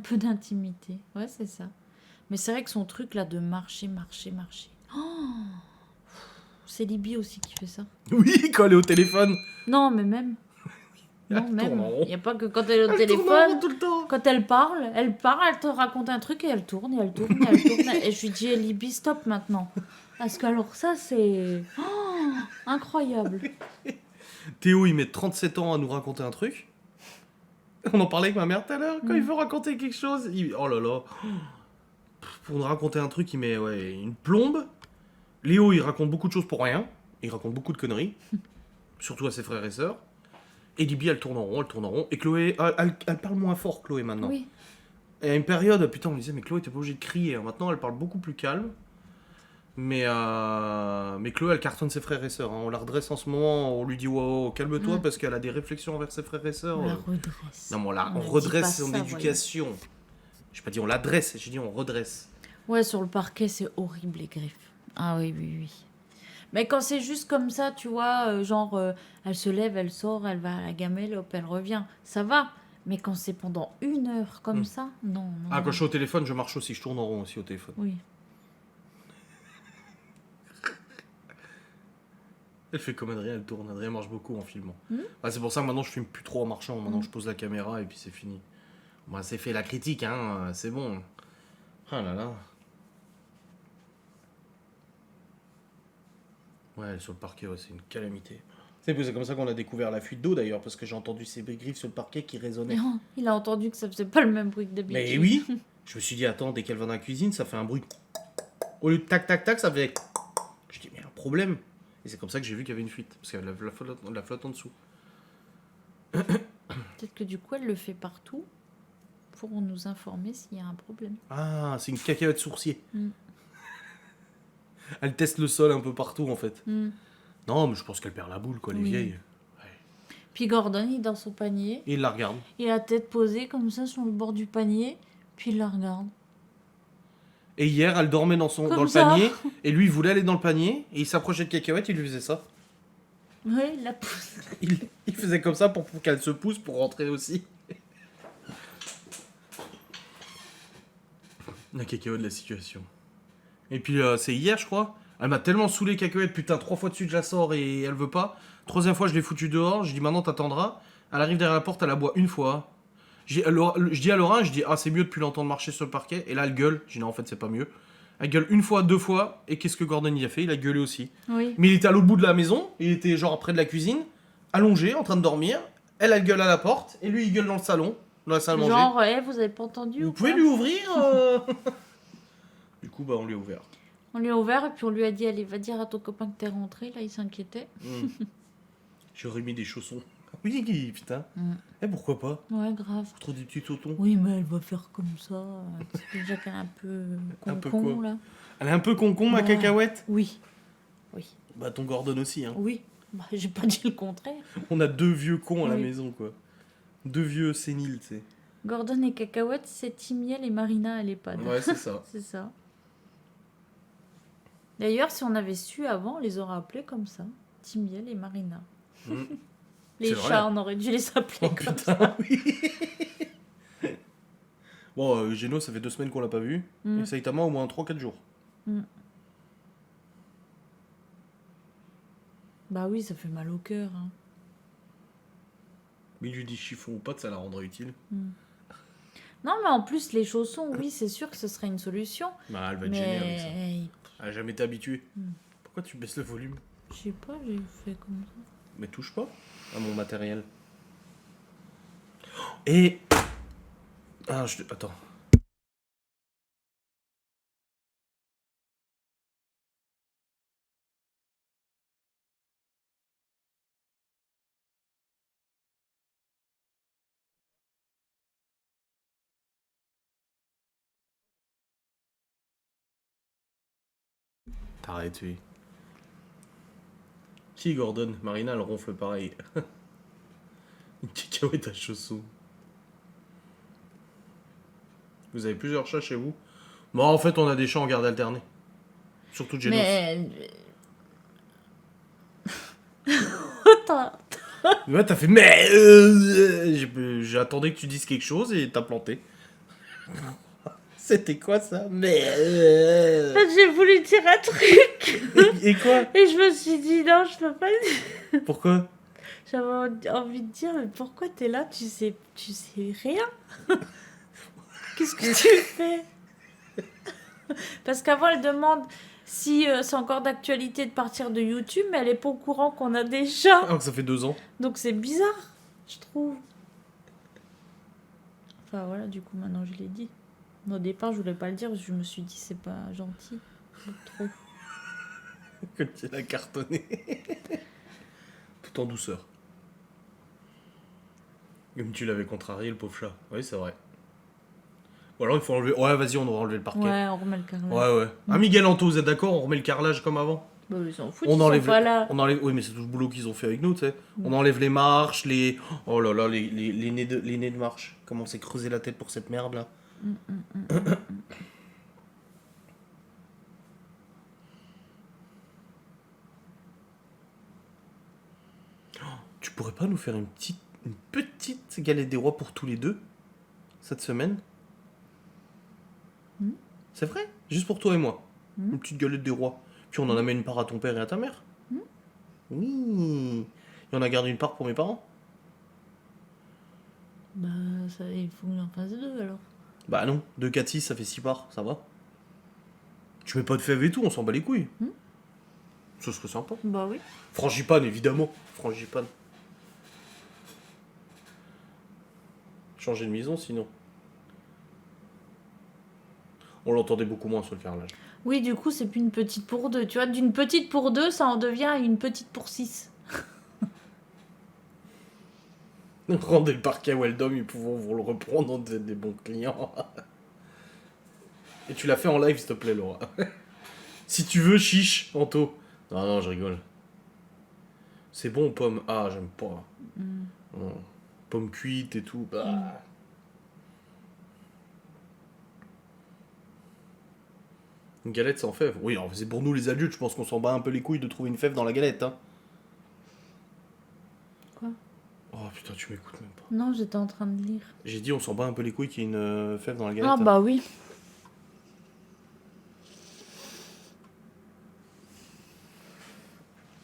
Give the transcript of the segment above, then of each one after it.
peu d'intimité. Ouais, c'est ça. Mais c'est vrai que son truc là de marcher. Oh, c'est Libye aussi qui fait ça. Oui, quand elle est au téléphone. Non, mais même. Non, Elle tourne même. en rond. Il n'y a pas que quand elle est au Elle tourne en rond téléphone. tout le temps. Quand elle parle, elle te raconte un truc et elle tourne, et elle tourne, et elle tourne. Et je lui dis, Libye, stop maintenant. Parce que alors ça, c'est incroyable. Théo, il met 37 ans à nous raconter un truc. On en parlait avec ma mère tout à l'heure. Quand il veut raconter quelque chose, oh là là. Pour nous raconter un truc, il met une plombe. Léo, il raconte beaucoup de choses pour rien. Il raconte beaucoup de conneries. Surtout à ses frères et sœurs. Et Libye, elle tourne en rond. Et Chloé, elle parle moins fort, Chloé, maintenant. Oui. Et à une période, putain, on me disait, mais Chloé, t'es pas obligée de crier. Maintenant, elle parle beaucoup plus calme. Mais Chloé, elle cartonne ses frères et sœurs. On la redresse en ce moment. On lui dit, wow, calme-toi, parce qu'elle a des réflexions envers ses frères et sœurs. On la redresse. Non, mais on ne dit redresse pas son ça, éducation. J'ai pas dit on l'adresse, j'ai dit on redresse. Ouais, sur le parquet, c'est horrible, les griffes. Ah oui. Mais quand c'est juste comme ça, tu vois, genre, elle se lève, elle sort, elle va à la gamelle, hop, elle revient. Ça va. Mais quand c'est pendant 1 heure comme ça, non. Ah, quand je suis au téléphone, je marche aussi, je tourne en rond aussi au téléphone. Oui. Elle fait comme Adrien, elle tourne. Adrien marche beaucoup en filmant. Bah, c'est pour ça que maintenant je filme plus trop en marchant. Maintenant je pose la caméra et puis c'est fini. Bah, c'est fait la critique, hein, c'est bon. Ah là là. Ouais, sur le parquet, ouais, c'est une calamité. C'est comme ça qu'on a découvert la fuite d'eau d'ailleurs, parce que j'ai entendu ces griffes sur le parquet qui résonnaient. Non, il a entendu que ça faisait pas le même bruit que d'habitude. Mais oui. Je me suis dit, attends, dès qu'elle va dans la cuisine, ça fait un bruit. Au lieu de tac tac tac, ça fait. Je dis, mais il y a un problème. Et c'est comme ça que j'ai vu qu'il y avait une fuite, parce qu'il y avait la flotte en dessous. Peut-être que du coup, elle le fait partout pour nous informer s'il y a un problème. Ah, c'est une cacahuète sourcier. Elle teste le sol un peu partout en fait. Non, mais je pense qu'elle perd la boule, quoi, les vieilles. Puis Gordon, il est dans son panier. Et il la regarde. Il a la tête posée comme ça sur le bord du panier. Puis il la regarde. Et hier, elle dormait dans le panier. Et lui, il voulait aller dans le panier. Et il s'approchait de cacahuète, il lui faisait ça. Oui, il la pousse. Il faisait comme ça pour qu'elle se pousse pour rentrer aussi. La cacahuète de la situation. Et puis, c'est hier, je crois. Elle m'a tellement saoulé, cacahuète. Putain, 3 fois de suite, je la sors et elle veut pas. 3e fois, je l'ai foutue dehors. Je dis, maintenant, t'attendras. Elle arrive derrière la porte, elle aboie une fois. Je dis à Laura, je dis, ah, c'est mieux depuis l'entendre marcher sur le parquet. Et là, elle gueule. Je dis, non, en fait, c'est pas mieux. Elle gueule 1 fois, 2 fois. Et qu'est-ce que Gordon y a fait? Il a gueulé aussi. Oui. Mais il était à l'autre bout de la maison. Il était genre près de la cuisine, allongé, en train de dormir. Elle gueule à la porte. Et lui, il gueule dans le salon, dans la salle à manger. Genre, vous avez pas entendu Vous ou pouvez quoi lui ouvrir Du coup, bah, on lui a ouvert. On lui a ouvert et puis on lui a dit, allez, va dire à ton copain que t'es rentré. Là, il s'inquiétait. J'aurais mis des chaussons. Oui, putain. Eh, pourquoi pas? Ouais, grave. Trop des petits tontons. Oui, mais elle va faire comme ça. C'est déjà qu'elle est un peu Un peu con, quoi là. Elle est un peu con, ma Ouais. cacahuète. Oui. Bah, ton Gordon aussi, hein. Oui. Bah, j'ai pas dit le contraire. On a 2 vieux cons à la Oui. maison, quoi. 2 vieux séniles, tu sais. Gordon et Cacahuète, c'est Timiel et Marina à l'EHPAD. Ouais, c'est ça. C'est ça. D'ailleurs, si on avait su avant, on les aurait appelés comme ça. Timiel et Marina. Les C'est chats, vrai. on aurait dû les appeler Oh, comme ça. putain, oui. Bon, Geno, ça fait 2 semaines qu'on l'a pas vu. Et Saitama, au moins 3-4 jours. Bah oui, ça fait mal au cœur. Hein. Mais il lui dit chiffon ou pas, ça la rendrait utile. Non, mais en plus, les chaussons, oui, c'est sûr que ce serait une solution. Bah, elle va être gênée avec ça. Mais Elle a jamais été habituée. Pourquoi tu baisses le volume? je sais pas, j'ai fait comme ça. Mais touche pas à mon matériel. Et... Ah, Attends. T'arrêtes, oui. Si, Gordon, Marina, elle ronfle pareil. Une cacahuète à chaussons. Vous avez plusieurs chats chez vous? Bon, en fait, on a des chats en garde alternée. Surtout Genos. Mais... Attends. Ouais, t'as fait... Mais... J'attendais que tu dises quelque chose et t'as planté. C'était quoi ça? Mais... En fait, j'ai voulu dire un truc. Et quoi? Et je me suis dit, non, je peux pas le dire. Pourquoi? J'avais envie de dire, mais pourquoi t'es là? Tu sais rien. Qu'est-ce que tu fais? Parce qu'avant, elle demande si c'est encore d'actualité de partir de YouTube, mais elle est pas au courant qu'on a déjà. Alors que ça fait 2 ans. Donc c'est bizarre, je trouve. Enfin voilà, du coup, maintenant je l'ai dit. Au départ, je voulais pas le dire, parce que je me suis dit, c'est pas gentil. Trop. Que tu l'as cartonné. Tout en douceur. Comme tu l'avais contrarié, le pauvre chat. Oui, c'est vrai. Ou alors il faut enlever... Ouais, vas-y, on va enlever le parquet. Ouais, on remet le carrelage. Ouais. Ah, Miguel Anto, vous êtes d'accord? On remet le carrelage comme avant? Bah, ils s'en foutent, On ils enlève, sont pas là. on enlève, oui, mais c'est tout le boulot qu'ils ont fait avec nous, tu sais. On enlève les marches, les... Oh là là, les nez de marche. Comment on s'est creusé la tête pour cette merde, là. Tu pourrais pas nous faire une petite galette des rois pour tous les deux, cette semaine? C'est vrai? Juste pour toi et moi. Une petite galette des rois. Puis on en amène une part à ton père et à ta mère. Oui. Et on a gardé une part pour mes parents. Bah, ça, il faut que j'en fasse 2 alors. Bah non, 2, 4, 6, ça fait 6 parts, ça va. Tu mets pas de fèves et tout, on s'en bat les couilles. Ça serait sympa. Bah oui. Frangipane, évidemment. Frangipane. Changer de maison, sinon. On l'entendait beaucoup moins sur le carrelage. Oui, du coup, c'est plus une petite pour 2. Tu vois, d'une petite pour 2, ça en devient une petite pour 6. Rendez le parquet à Weldom, ils pourront vous le reprendre, on êtes des bons clients. Et tu l'as fait en live, s'il te plaît, Laura. Si tu veux, chiche, Anto. Non, je rigole. C'est bon, pomme. Ah, j'aime pas. Non. Pomme cuite et tout. Bah. Une galette sans fève. Oui, alors c'est pour nous les adultes, je pense qu'on s'en bat un peu les couilles de trouver une fève dans la galette. Hein. Quoi? Oh putain, tu m'écoutes même pas. Non, j'étais en train de lire. J'ai dit on s'en bat un peu les couilles qu'il y ait une fève dans la galette. Ah bah oui.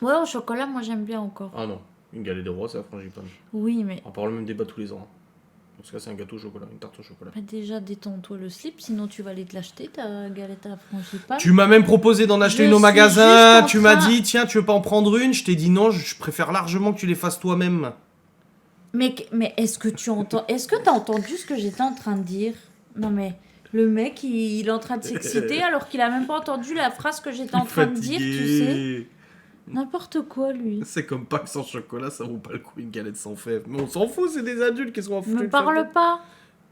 Ouais, au chocolat, moi j'aime bien encore. Ah non, une galette des rois, c'est la frangipane. Oui, mais On parle le même débat tous les ans. Dans ce cas, c'est un gâteau au chocolat, une tarte au chocolat. bah déjà détends-toi le slip, sinon tu vas aller te l'acheter, ta galette à frangipane. Tu m'as même proposé d'en acheter Je une au suis magasin. juste en Tu m'as train- dit, tiens, tu veux pas en prendre une? Je t'ai dit non, je préfère largement que tu les fasses toi-même. Mais est-ce que tu entends... Est-ce que t'as entendu ce que j'étais en train de dire? Non mais... Le mec, il est en train de s'exciter alors qu'il a même pas entendu la phrase que j'étais en train de dire, tu sais. N'importe quoi, lui. C'est comme Pâques sans chocolat, ça vaut pas le coup une galette sans fèves. Mais on s'en fout, c'est des adultes, qu'est-ce qu'on va foutre Me une parle fève? pas.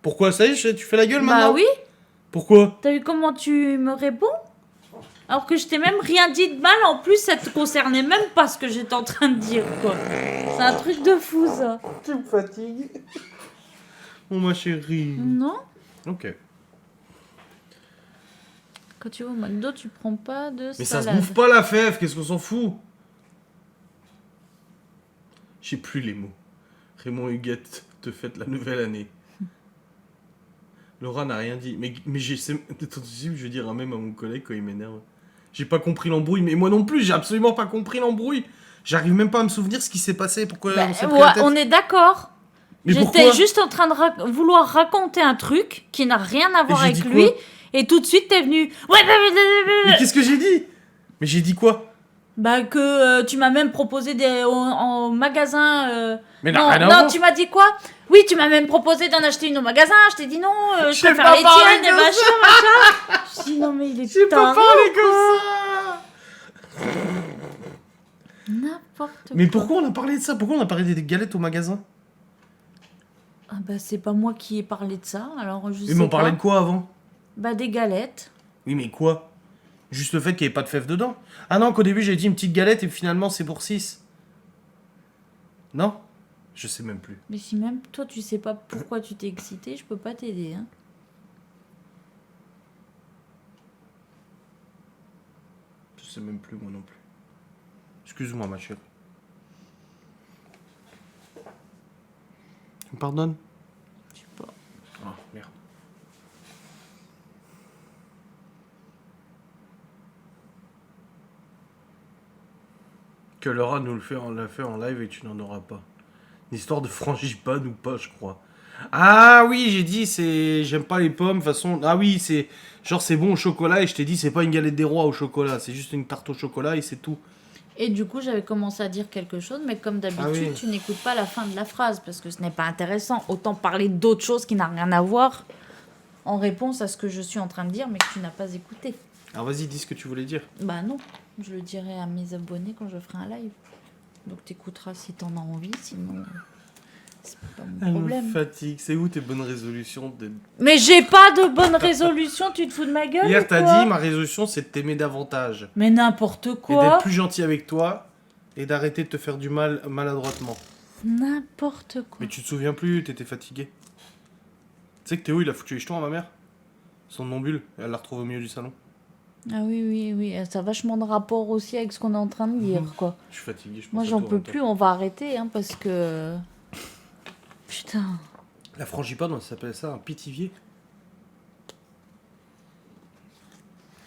Pourquoi ça y est, tu fais la gueule maintenant? Bah oui. Pourquoi? T'as vu comment tu me réponds? Alors que je t'ai même rien dit de mal, en plus ça te concernait même pas ce que j'étais en train de dire, quoi. C'est un truc de fou, ça. Tu me fatigues. Oh ma chérie. Non? Ok. Quand tu vas au McDo, tu prends pas de Mais ça salade. se bouffe pas la fève, qu'est-ce qu'on s'en fout? J'ai plus les mots. Raymond Huguette te fête la nouvelle année. Laura n'a rien dit. Mais j'ai... Attends, je vais dire un même à mon collègue quand il m'énerve. J'ai pas compris l'embrouille, mais moi non plus, j'ai absolument pas compris l'embrouille. J'arrive même pas à me souvenir ce qui s'est passé, pourquoi Bah, on s'est pris ouais, la tête. on est d'accord. Mais J'étais pourquoi? juste en train de vouloir raconter un truc qui n'a rien à voir j'ai avec dit quoi? lui. Et tout de suite, t'es venu. Ouais, Mais qu'est-ce que j'ai dit? Mais j'ai dit quoi? bah que tu m'as même proposé en magasin. Mais Non, rien à non, voir. tu m'as dit quoi? Oui, tu m'as même proposé d'en acheter une au magasin. Je t'ai dit non, je J'ai préfère pas les parlé tiennes et comme machin. Je dis non, mais il est J'ai pas taré, parlé quoi. comme ça. N'importe quoi. Mais pourquoi on a parlé de ça? Pourquoi on a parlé des galettes au magasin? Ah bah c'est pas moi qui ai parlé de ça. Alors je sais Mais on pas. parlait de quoi avant? Bah des galettes. Oui, mais quoi? Juste le fait qu'il n'y ait pas de fèves dedans. Ah non, qu'au début j'ai dit une petite galette et finalement c'est pour 6. Non? Je sais même plus. Mais si même toi tu sais pas pourquoi tu t'es excité, je peux pas t'aider. Hein. Je sais même plus moi non plus. Excuse-moi ma chérie. Tu me pardonnes? Je sais pas. Ah merde. Que Laura nous l'a fait en live et tu n'en auras pas. Une histoire de frangipane ou pas, je crois. Ah oui, j'ai dit, c'est... J'aime pas les pommes, de toute façon... Ah oui, c'est... Genre, c'est bon au chocolat, et je t'ai dit, c'est pas une galette des rois au chocolat, c'est juste une tarte au chocolat, et c'est tout. Et du coup, j'avais commencé à dire quelque chose, mais comme d'habitude, Ah oui. tu n'écoutes pas la fin de la phrase, parce que ce n'est pas intéressant. Autant parler d'autre chose qui n'a rien à voir en réponse à ce que je suis en train de dire, mais que tu n'as pas écouté. Alors vas-y, dis ce que tu voulais dire. Bah non, je le dirai à mes abonnés quand je ferai un live. Donc t'écouteras si t'en as envie, sinon c'est pas mon problème. Fatigue, c'est où tes bonnes résolutions Mais j'ai pas de bonne résolution, tu te fous de ma gueule Hier, ou t'as quoi dit, ma résolution, c'est de t'aimer davantage. Mais n'importe Et quoi. d'être plus gentil avec toi, et d'arrêter de te faire du mal maladroitement. N'importe quoi. Mais tu te souviens plus, t'étais fatigué. Tu sais que Théo, il a foutu les jetons à ma mère. Son non-bulle, elle l'a retrouvé au milieu du salon. Ah oui, oui, oui, ça a vachement de rapport aussi avec ce qu'on est en train de dire, quoi. Je suis fatigué, je pense Moi, à j'en toi en peux même temps. plus, on va arrêter, hein, parce que... Putain. La frangipane, on s'appelle ça un pitivier.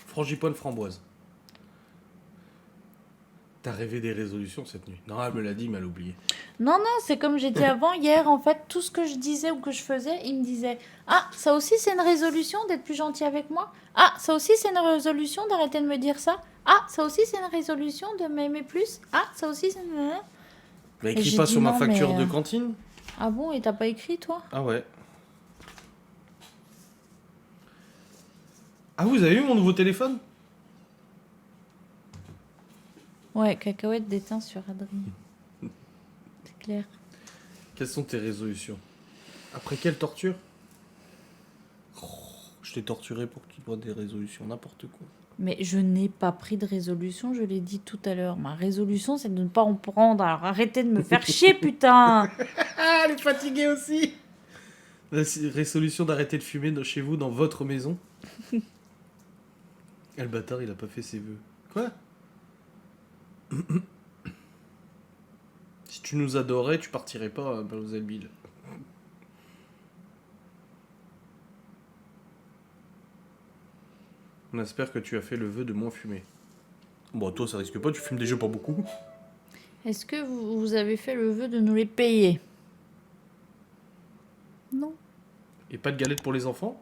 Frangipane framboise. T'as rêvé des résolutions cette nuit. Non, elle me l'a dit, mais elle a oublié. Non, non, c'est comme j'ai dit avant, hier, en fait, tout ce que je disais ou que je faisais, il me disait « Ah, ça aussi, c'est une résolution d'être plus gentil avec moi. Ah, ça aussi, c'est une résolution d'arrêter de me dire ça. Ah, ça aussi, c'est une résolution de m'aimer plus. Ah, ça aussi, c'est... » Mais Et écris j'ai pas dit sur ma non, facture mais, de cantine. Ah bon, et t'as pas écrit, toi? Ah ouais. Ah, vous avez eu mon nouveau téléphone? Ouais, cacahuète d'éteint sur Adrien. C'est clair. Quelles sont tes résolutions? Après quelle torture? Oh, je t'ai torturé pour que tu prennes des résolutions, n'importe quoi. Mais je n'ai pas pris de résolution, je l'ai dit tout à l'heure. Ma résolution, c'est de ne pas en prendre. Alors arrêtez de me faire chier, putain. Ah, elle est fatiguée aussi. La résolution d'arrêter de fumer chez vous, dans votre maison. Ah, le bâtard, il a pas fait ses vœux. Quoi? Si tu nous adorais, tu partirais pas à Belleville. On espère que tu as fait le vœu de moins fumer. Bon, toi, ça risque pas, tu fumes déjà pas beaucoup. Est-ce que vous avez fait le vœu de nous les payer? Non. Et pas de galette pour les enfants?